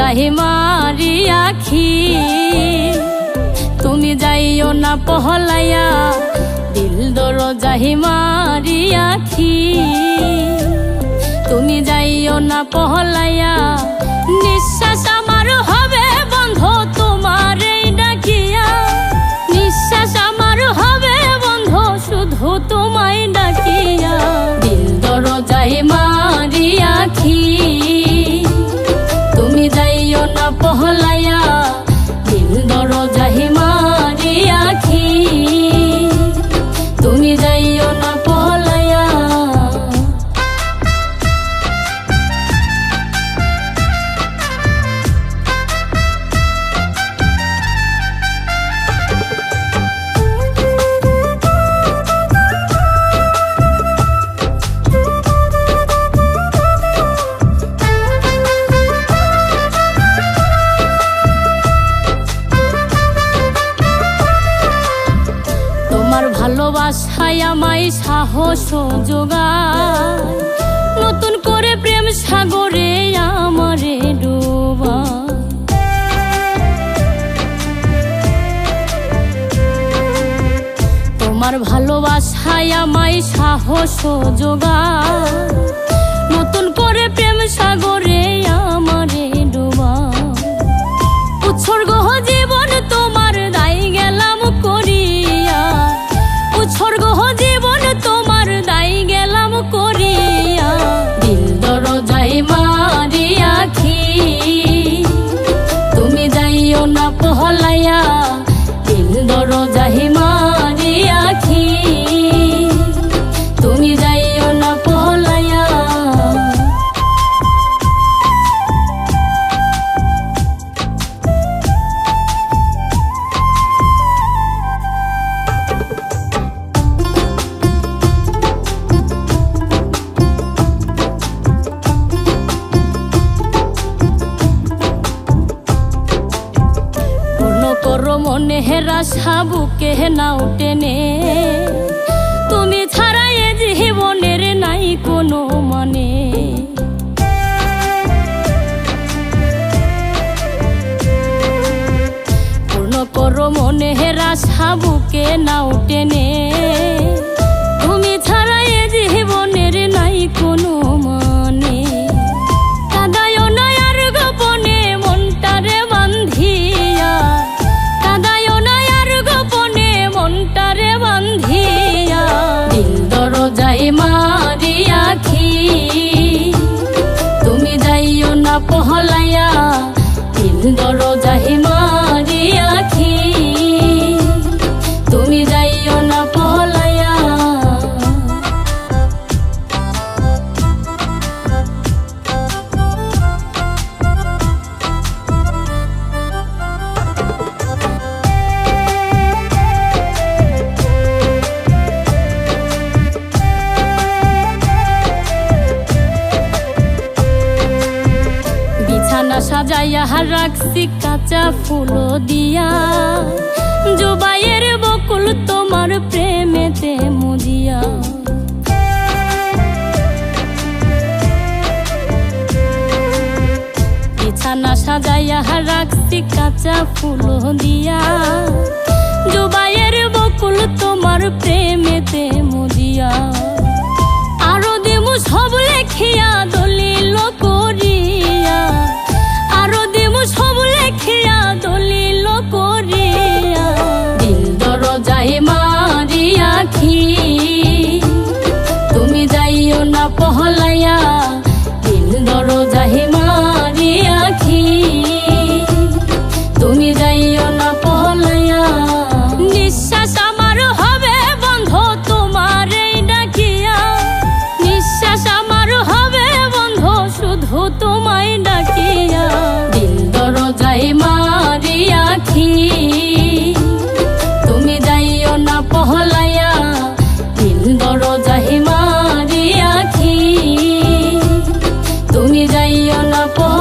দরজায় মারি আখি, তুমি যাইও না পহলাইয়া, দিল দরজায় মারি আখি, তুমি যাইও না পহলাইয়া। নিঃশ্বাস আমার হবে বন্ধ তোমারে ডাকিয়া, নিঃশ্বাস আমার হবে বন্ধ শুধু তোমায় ডাকিয়া। দিল দরজায় মারি আখি, তুমি যাইও না পহলাইয়া, দিল দরজায় মারি আখি, তুমি যাইও না পহলাইয়া। ভালোবাসায় আমায় সাহস যোগায়, নতুন করে প্রেম সাগরে আমারে ডোবায়। তোমার ভালোবাসায় আমায় সাহস যোগায়, নতুন করে প্রেম সাগরে আমারে ডোবায়। উৎসর্গ জীবন তোমার দায় গেলাম করিয়া, উৎসর্গ জীবন তোমার দায় গেলাম করিয়া। দিল দরজায় মারি আখি, তুমি যাইও না পহলাইয়া, দিল দরজায় মারি আখি, তুমি যাইও না পহলাইয়া। করো মনে হেরা সাবুকে নাও টেনে, তুমি ছাড়া এ জীবনের নাই কোনো মানে। পূর্ণ করো মনে হেরা সাবুকে নাও টেনে, তুমি ছাড়া এ জীবনের নাই কোনো মানে। কাদায় না আর গোপনে মনটারে বান্ধিয়া, মনটারে বান্ধিয়া। দিল দরজায় মারি আখি, তুমি যাইও না পহলাইয়া, দিল দরজায় মারি আখি, তুমি যাইও না পহলাইয়া। বিছানা সাজাইয়া রাখছি কাঁচা ফুল দিয়া, জুবাইয়ের বকুল তোমার প্রেমেতে মজিয়া। বিছানা সাজাইয়া রাখছি কাঁচা ফুল দিয়া, জুবাইয়ের বকুল তোমার প্রেমেতে মজিয়া। আরো দিমু সব লেখিয়া দলিল করিয়া, আরো দিমু সব লেখিয়া দলিল করিয়া। দিল দরজায় মারি আখি, তুমি যাইও না পহলাইয়া, দিল দরজায় মারি আখি, তুমি যাইও না পহলাইয়া। নিঃশ্বাস আমার হবে বন্ধ তোমারে ডাকিয়া, নিঃশ্বাস আমার হবে বন্ধ শুধু তোমায় ডাকিয়া। দিল দরজায় মারি আখি, তুমি যাইও না পহলাইয়া, দিল দরজায় মারি আখি, তুমি যাইও না পহলাইয়া।